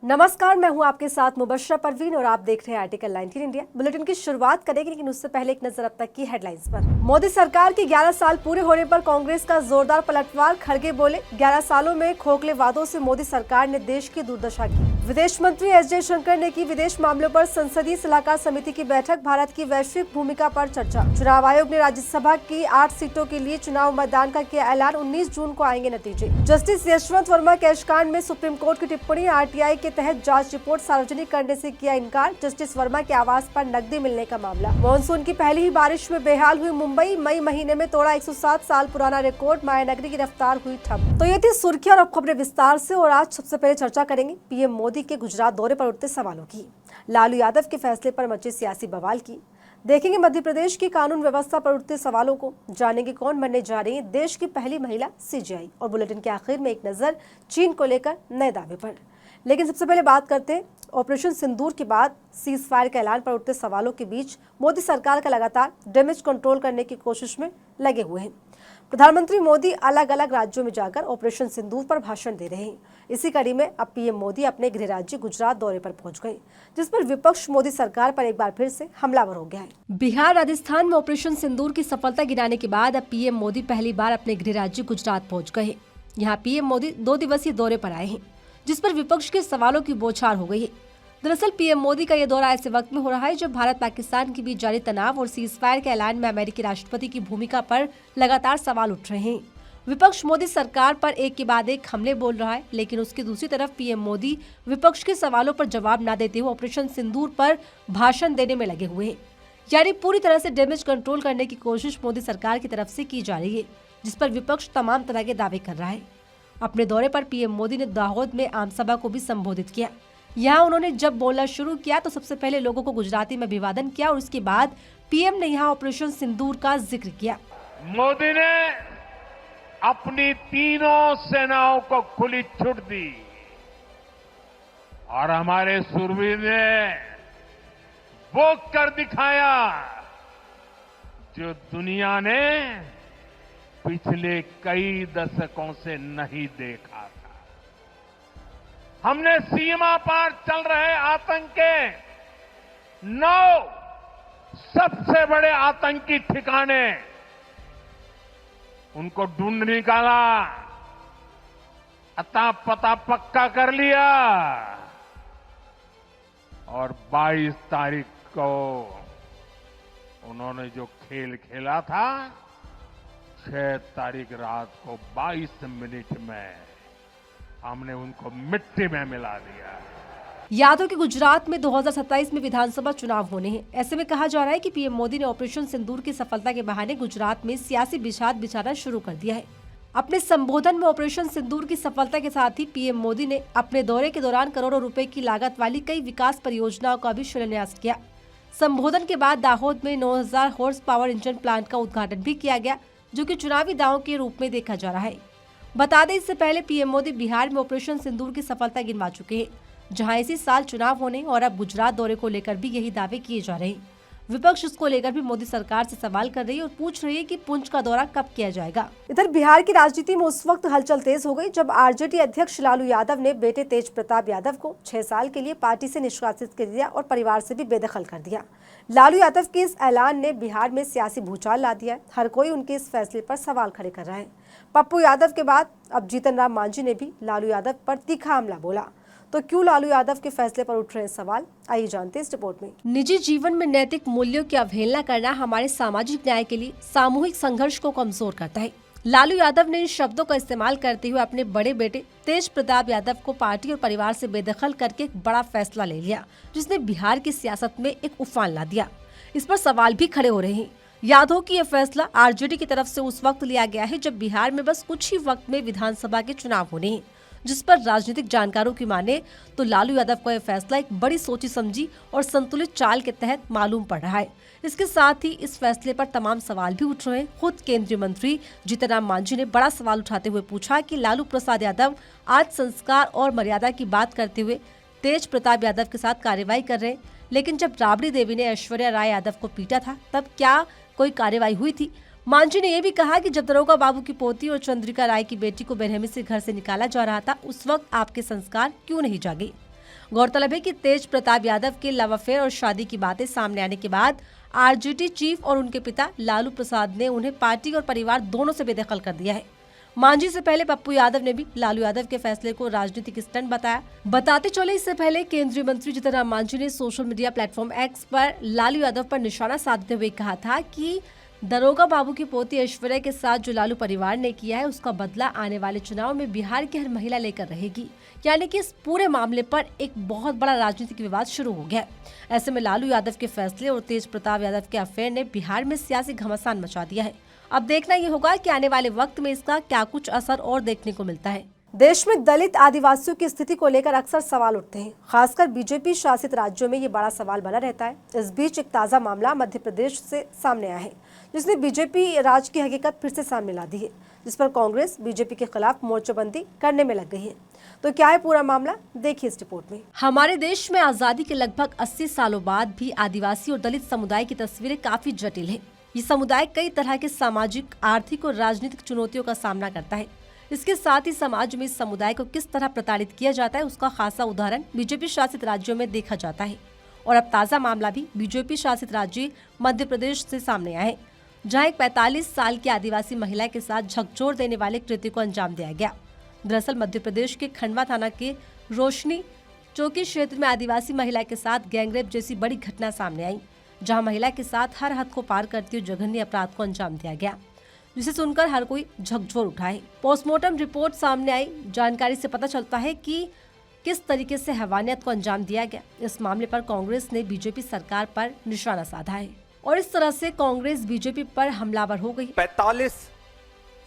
नमस्कार, मैं हूं आपके साथ मुबशरा परवीन और आप देख रहे हैं आर्टिकल 19 इंडिया। बुलेटिन की शुरुआत करेंगे, लेकिन उससे पहले एक नजर अब तक की हेडलाइंस पर। मोदी सरकार के 11 साल पूरे होने पर कांग्रेस का जोरदार पलटवार। खड़गे बोले, 11 सालों में खोखले वादों से मोदी सरकार ने देश की दुर्दशा की। विदेश मंत्री एस जयशंकर ने की विदेश मामलों पर संसदीय सलाहकार समिति की बैठक। भारत की वैश्विक भूमिका पर चर्चा। चुनाव आयोग ने राज्यसभा की 8 सीटों के लिए चुनाव मतदान का किया ऐलान। 19 जून को आएंगे नतीजे। जस्टिस यशवंत वर्मा कैश कांड में सुप्रीम कोर्ट की टिप्पणी। आरटीआई के तहत जांच रिपोर्ट सार्वजनिक करने से किया इनकार। जस्टिस वर्मा के आवास पर नकदी मिलने का मामला। मानसून की पहली ही बारिश में बेहाल हुई मुंबई। मई महीने में तोड़ा 107 साल पुराना रिकॉर्ड। मायानगरी की रफ्तार हुई ठप। तो ये थी सुर्खियां और अब खबरें विस्तार से। और आज सबसे पहले चर्चा करेंगे पीएम मोदी के गुजरात दौरे पर उठते सवालों की। लालू यादव के फैसले पर मचे सियासी बवाल की। देखेंगे मध्य प्रदेश की कानून व्यवस्था पर उठते सवालों को। जानेंगे कौन बनने जा रही है देश की पहली महिला सीजीआई। और बुलेटिन के आखिर में एक नजर चीन को लेकर नए दावे पर। लेकिन सबसे पहले बात करते हैं ऑपरेशन सिंदूर के बाद सीज फायर के ऐलान पर उठते सवालों के बीच मोदी सरकार का लगातार डैमेज कंट्रोल करने की कोशिश में लगे हुए हैं। प्रधानमंत्री मोदी अलग अलग राज्यों में जाकर ऑपरेशन सिंदूर पर भाषण दे रहे हैं। इसी कड़ी में अब पीएम मोदी अपने गृह राज्य गुजरात दौरे पर पहुंच गए, जिस पर विपक्ष मोदी सरकार पर एक बार फिर से हमलावर हो गया है। बिहार राजस्थान में ऑपरेशन सिंदूर की सफलता गिनाने के बाद अब पीएम मोदी पहली बार अपने गृह राज्य गुजरात पहुंच गए। यहाँ पीएम मोदी 2 दिवसीय दौरे पर आए हैं, जिस पर विपक्ष के सवालों की बौछार हो गई है। दरअसल पीएम मोदी का यह दौरा ऐसे वक्त में हो रहा है जब भारत पाकिस्तान के बीच जारी तनाव और सीज फायर के ऐलान में अमेरिकी राष्ट्रपति की भूमिका पर लगातार सवाल उठ रहे हैं। विपक्ष मोदी सरकार पर एक के बाद एक हमले बोल रहा है, लेकिन उसकी दूसरी तरफ पीएम मोदी विपक्ष के सवालों पर जवाब न देते हुए ऑपरेशन सिंदूर पर भाषण देने में लगे हुए हैं। यानी पूरी तरह से डैमेज कंट्रोल करने की कोशिश मोदी सरकार की तरफ से की जा रही है, जिस पर विपक्ष तमाम तरह के दावे कर रहा है। अपने दौरे पर पीएम मोदी ने दाहोद में आम सभा को भी संबोधित किया। यहाँ उन्होंने जब बोलना शुरू किया तो सबसे पहले लोगों को गुजराती में अभिवादन किया और उसके बाद पीएम ने यहाँ ऑपरेशन सिंदूर का जिक्र किया। मोदी ने अपनी तीनों सेनाओं को खुली छूट दी और हमारे शूरवीर ने वो कर दिखाया जो दुनिया ने पिछले कई दशकों से नहीं देखा था। हमने सीमा पार चल रहे आतंक के 9 सबसे बड़े आतंकी ठिकाने उनको ढूंढ निकाला, अता पता पक्का कर लिया और 22 तारीख को उन्होंने जो खेल खेला था, 6 तारीख रात को 22 मिनट में हमने उनको मिट्टी में मिला दिया। यादव के गुजरात में 2027 में विधानसभा चुनाव होने हैं। ऐसे में कहा जा रहा है कि पीएम मोदी ने ऑपरेशन सिंदूर की सफलता के बहाने गुजरात में सियासी बिछाद बिछाना शुरू कर दिया है। अपने संबोधन में ऑपरेशन सिंदूर की सफलता के साथ ही पीएम मोदी ने अपने दौरे के दौरान करोड़ों रुपए की लागत वाली कई विकास परियोजनाओं का भी शिलान्यास किया। संबोधन के बाद दाहोद में 9000 हॉर्स पावर इंजन प्लांट का उद्घाटन भी किया गया, जो कि चुनावी दावों के रूप में देखा जा रहा है। बता दें, इससे पहले पीएम मोदी बिहार में ऑपरेशन सिंदूर की सफलता गिनवा चुके हैं, जहां इसी साल चुनाव होने और अब गुजरात दौरे को लेकर भी यही दावे किए जा रहे हैं। विपक्ष इसको लेकर भी मोदी सरकार से सवाल कर रही है और पूछ रही है कि पुंछ का दौरा कब किया जाएगा। इधर बिहार की राजनीति में उस वक्त हलचल तेज हो गई जब आरजेडी अध्यक्ष लालू यादव ने बेटे तेज प्रताप यादव को 6 साल के लिए पार्टी से निष्कासित कर दिया और परिवार से भी बेदखल कर दिया। लालू यादव के इस ऐलान ने बिहार में सियासी भूचाल ला दिया है। हर कोई उनके इस फैसले पर सवाल खड़े कर रहा है। पप्पू यादव के बाद अब जीतन राम मांझी ने भी लालू यादव पर तीखा हमला बोला। तो क्यों लालू यादव के फैसले पर उठ रहे सवाल, आइए जानते हैं इस रिपोर्ट में। निजी जीवन में नैतिक मूल्यों की अवहेलना करना हमारे सामाजिक न्याय के लिए सामूहिक संघर्ष को कमजोर करता है। लालू यादव ने इन शब्दों का इस्तेमाल करते हुए अपने बड़े बेटे तेज प्रताप यादव को पार्टी और परिवार से बेदखल करके एक बड़ा फैसला ले लिया, जिसने बिहार की सियासत में एक उफान ला दिया। इस पर सवाल भी खड़े हो रहे हैं। याद हो कि यह फैसला आरजेडी की तरफ से उस वक्त लिया गया है जब बिहार में बस कुछ ही वक्त में विधानसभा के चुनाव होने हैं, जिस पर राजनीतिक जानकारों की माने तो लालू यादव को यह फैसला एक बड़ी सोची समझी और संतुलित चाल के तहत मालूम पड़ रहा है। इसके साथ ही इस फैसले पर तमाम सवाल भी उठ रहे हैं। खुद केंद्रीय मंत्री जीतन राम मांझी ने बड़ा सवाल उठाते हुए पूछा कि लालू प्रसाद यादव आज संस्कार और मर्यादा की बात करते हुए तेज प्रताप यादव के साथ कार्रवाई कर रहे हैं, लेकिन जब राबड़ी देवी ने ऐश्वर्या राय यादव को पीटा था तब क्या कोई कार्रवाई हुई थी? मांझी ने यह भी कहा कि जब दरोगा बाबू की पोती और चंद्रिका राय की बेटी को बेरहमी से घर से निकाला जा रहा था, उस वक्त आपके संस्कार क्यों नहीं जागे? गौरतलब है कि तेज प्रताप यादव के लव अफेयर और शादी की बातें सामने आने के बाद आरजेडी चीफ और उनके पिता लालू प्रसाद ने उन्हें पार्टी और परिवार दोनों से बेदखल कर दिया है। मांझी से पहले पप्पू यादव ने भी लालू यादव के फैसले को राजनीतिक स्टंट बताया। बताते चले इससे पहले केंद्रीय मंत्री जीतन राम मांझी ने सोशल मीडिया प्लेटफॉर्म एक्स पर लालू यादव पर निशाना साधते हुए कहा था कि दरोगा बाबू की पोती ऐश्वर्या के साथ जो लालू परिवार ने किया है उसका बदला आने वाले चुनाव में बिहार की हर महिला लेकर रहेगी। यानी कि इस पूरे मामले पर एक बहुत बड़ा राजनीतिक विवाद शुरू हो गया। ऐसे में लालू यादव के फैसले और तेज प्रताप यादव के अफेयर ने बिहार में सियासी घमासान मचा दिया है। अब देखना ये होगा कि आने वाले वक्त में इसका क्या कुछ असर और देखने को मिलता है। देश में दलित आदिवासियों की स्थिति को लेकर अक्सर सवाल उठते हैं, खासकर बीजेपी शासित राज्यों में ये बड़ा सवाल बना रहता है। इस बीच एक ताजा मामला मध्य प्रदेश से सामने आया है, जिसने बीजेपी राज की हकीकत फिर से सामने ला दी है, जिस पर कांग्रेस बीजेपी के खिलाफ मोर्चेबंदी करने में लग गई है। तो क्या है पूरा मामला, देखिए इस रिपोर्ट में। हमारे देश में आजादी के लगभग 80 सालों बाद भी आदिवासी और दलित समुदाय की तस्वीरें काफी जटिल है। ये समुदाय कई तरह के सामाजिक, आर्थिक और राजनीतिक चुनौतियों का सामना करता है। इसके साथ ही समाज में इस समुदाय को किस तरह प्रताड़ित किया जाता है उसका खासा उदाहरण बीजेपी शासित राज्यों में देखा जाता है। और अब ताजा मामला भी बीजेपी शासित राज्य मध्य प्रदेश से सामने आया है, जहां एक 45 साल की आदिवासी महिला के साथ झकझोर देने वाले कृत्य को अंजाम दिया गया। दरअसल मध्य प्रदेश के खंडवा थाना के रोशनी चौकी क्षेत्र में आदिवासी महिला के साथ गैंगरेप जैसी बड़ी घटना सामने आई, जहां महिला के साथ हर हद को पार करते हुए जघन्य अपराध को अंजाम दिया गया, जिसे सुनकर हर कोई झकझोर उठा है। पोस्टमार्टम रिपोर्ट सामने आई जानकारी से पता चलता है कि किस तरीके से हैवानियत को अंजाम दिया गया। इस मामले पर कांग्रेस ने बीजेपी सरकार पर निशाना साधा है और इस तरह से कांग्रेस बीजेपी पर हमलावर हो गई। 45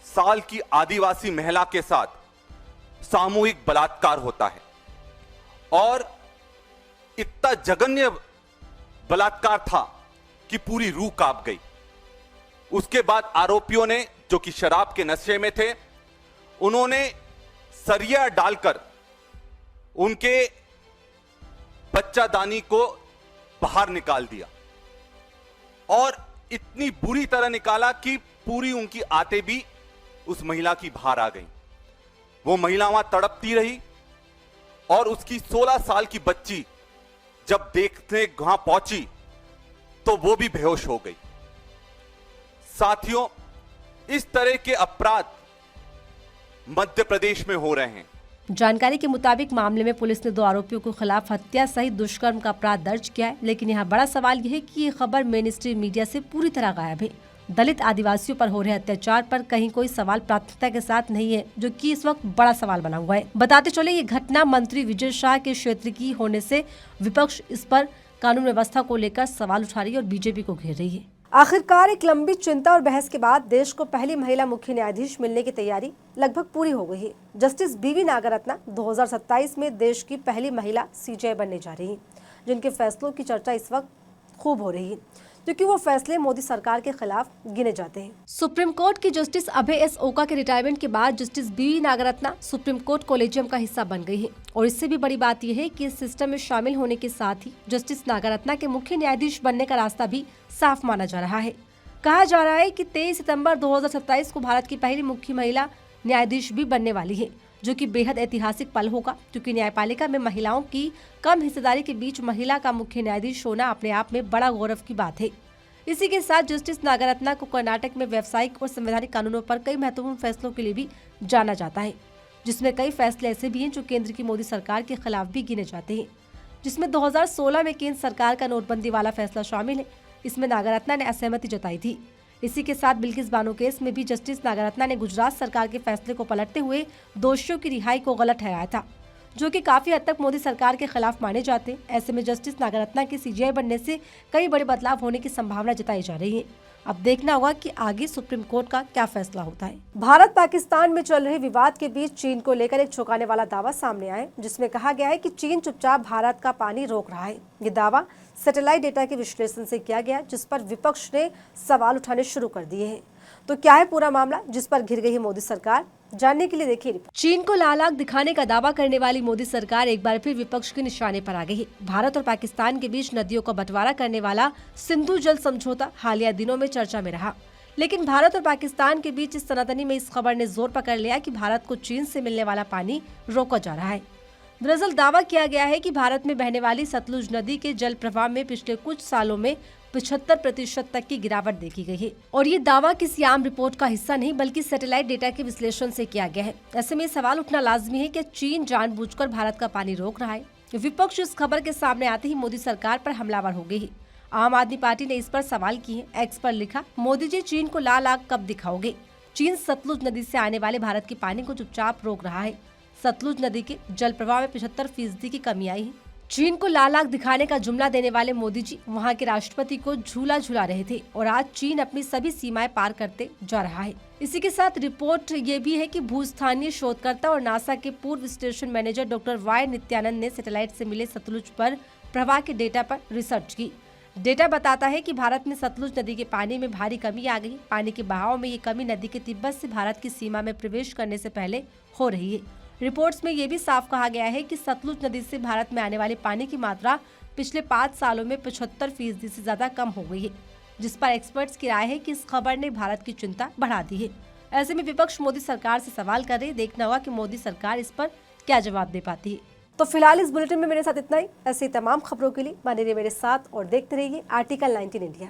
साल की आदिवासी महिला के साथ सामूहिक बलात्कार होता है और इतना जघन्य बलात्कार था कि पूरी रूह कांप गई। उसके बाद आरोपियों ने, जो कि शराब के नशे में थे, उन्होंने सरिया डालकर उनके बच्चादानी को बाहर निकाल दिया और इतनी बुरी तरह निकाला कि पूरी उनकी आंतें भी उस महिला की बाहर आ गई। वो महिला वहां तड़पती रही और उसकी 16 साल की बच्ची जब देखने वहां पहुंची तो वो भी बेहोश हो गई। साथियों, इस तरह के अपराध मध्य प्रदेश में हो रहे हैं। जानकारी के मुताबिक मामले में पुलिस ने 2 आरोपियों के खिलाफ हत्या सहित दुष्कर्म का अपराध दर्ज किया है। लेकिन यहाँ बड़ा सवाल यह है कि ये खबर मेन स्ट्रीम मीडिया से पूरी तरह गायब है। दलित आदिवासियों पर हो रहे अत्याचार पर कहीं कोई सवाल प्राथमिकता के साथ नहीं है, जो कि इस वक्त बड़ा सवाल बना हुआ है। बताते चले ये घटना मंत्री विजय शाह के क्षेत्र की होने से विपक्ष इस पर कानून व्यवस्था को लेकर सवाल उठा रही है और बीजेपी को घेर रही है। आखिरकार एक लंबी चिंता और बहस के बाद देश को पहली महिला मुख्य न्यायाधीश मिलने की तैयारी लगभग पूरी हो गई है। जस्टिस बीवी नागरत्ना 2027 में देश की पहली महिला सीजेआई बनने जा रही हैं, जिनके फैसलों की चर्चा इस वक्त खूब हो रही है, क्योंकि वो फैसले मोदी सरकार के खिलाफ गिने जाते हैं। सुप्रीम कोर्ट की जस्टिस अभय एस ओका के रिटायरमेंट के बाद जस्टिस बीवी नागरत्ना सुप्रीम कोर्ट कॉलेजियम का हिस्सा बन गई है और इससे भी बड़ी बात यह है कि इस सिस्टम में शामिल होने के साथ ही जस्टिस नागरत्ना के मुख्य न्यायाधीश बनने का रास्ता भी साफ माना जा रहा है। कहा जा रहा है कि 23 सितंबर 2027 को भारत की पहली मुख्य महिला न्यायाधीश भी बनने वाली है, जो कि बेहद ऐतिहासिक पल होगा, क्योंकि न्यायपालिका में महिलाओं की कम हिस्सेदारी के बीच महिला का मुख्य न्यायाधीश होना अपने आप में बड़ा गौरव की बात है। इसी के साथ जस्टिस नागरत्ना को कर्नाटक में व्यावसायिक और संवैधानिक कानूनों पर कई महत्वपूर्ण फैसलों के लिए भी जाना जाता है, जिसमें कई फैसले ऐसे भी हैं जो केंद्र की मोदी सरकार के खिलाफ भी गिने जाते हैं, जिसमें 2016 में केंद्र सरकार का नोटबंदी वाला फैसला शामिल है। इसमें नागरत्ना ने असहमति जताई थी। इसी के साथ बिल्किस बानो केस में भी जस्टिस नागरत्ना ने गुजरात सरकार के फैसले को पलटते हुए दोषियों की रिहाई को गलत ठहराया था, जो कि काफी हद तक मोदी सरकार के खिलाफ माने जाते हैं। ऐसे में जस्टिस नागरत्ना के सीजेआई बनने से कई बड़े बदलाव होने की संभावना जताई जा रही है। अब देखना होगा कि आगे सुप्रीम कोर्ट का क्या फैसला होता है। भारत पाकिस्तान में चल रहे विवाद के बीच चीन को लेकर एक चौंकाने वाला दावा सामने आया, जिसमें कहा गया है कि चीन चुपचाप भारत का पानी रोक रहा है। ये दावा सैटेलाइट डेटा के विश्लेषण से किया गया, जिस पर विपक्ष ने सवाल उठाने शुरू कर दिए हैं। तो क्या है पूरा मामला, जिस पर घिर गई है मोदी सरकार? जानने के लिए देखिए। चीन को लाल आग दिखाने का दावा करने वाली मोदी सरकार एक बार फिर विपक्ष के निशाने पर आ गई है। भारत और पाकिस्तान के बीच नदियों का बंटवारा करने वाला सिंधु जल समझौता हालिया दिनों में चर्चा में रहा, लेकिन भारत और पाकिस्तान के बीच इस तनातनी में इस खबर ने जोर पकड़ लिया कि भारत को चीन से मिलने वाला पानी रोका जा रहा है। दरअसल दावा किया गया है कि भारत में बहने वाली सतलुज नदी के जल प्रवाह में पिछले कुछ सालों में 75% तक की गिरावट देखी गई है और ये दावा किसी आम रिपोर्ट का हिस्सा नहीं बल्कि सैटेलाइट डेटा के विश्लेषण से किया गया है। ऐसे में सवाल उठना लाजमी है कि चीन जानबूझकर भारत का पानी रोक रहा है। विपक्ष इस खबर के सामने आते ही मोदी सरकार पर हमलावर हो गई है। आम आदमी पार्टी ने इस पर सवाल किए हैं। एक्स पर लिखा, मोदी जी चीन को लाल आग कब दिखाओगे? चीन सतलुज नदी से आने वाले भारत के पानी को चुपचाप रोक रहा है। सतलुज नदी के जल प्रवाह में 75% की कमी आई है। चीन को लाल आग दिखाने का जुमला देने वाले मोदी जी वहां के राष्ट्रपति को झूला झूला रहे थे और आज चीन अपनी सभी सीमाएं पार करते जा रहा है। इसी के साथ रिपोर्ट ये भी है कि भूस्थानीय शोधकर्ता और नासा के पूर्व station manager doctor Y Nityanand ने सैटेलाइट से मिले सतलुज पर प्रवाह के डेटा पर रिसर्च की। डेटा बताता है कि भारत में सतलुज नदी के पानी में भारी कमी आ गई। पानी के बहाव में ये कमी नदी के तिब्बत से भारत की सीमा में प्रवेश करने से पहले हो रही है। रिपोर्ट्स में ये भी साफ कहा गया है कि सतलुज नदी से भारत में आने वाले पानी की मात्रा पिछले 5 सालों में 75% से ज्यादा कम हो गई है, जिस पर एक्सपर्ट्स की राय है कि इस खबर ने भारत की चिंता बढ़ा दी है। ऐसे में विपक्ष मोदी सरकार से सवाल कर रहे, देखना होगा कि मोदी सरकार इस पर क्या जवाब दे पाती है। तो फिलहाल इस बुलेटिन में मेरे साथ इतना ही। ऐसी तमाम खबरों के लिए बने रहिए मेरे साथ और देखते रहिए आर्टिकल 19 इंडिया।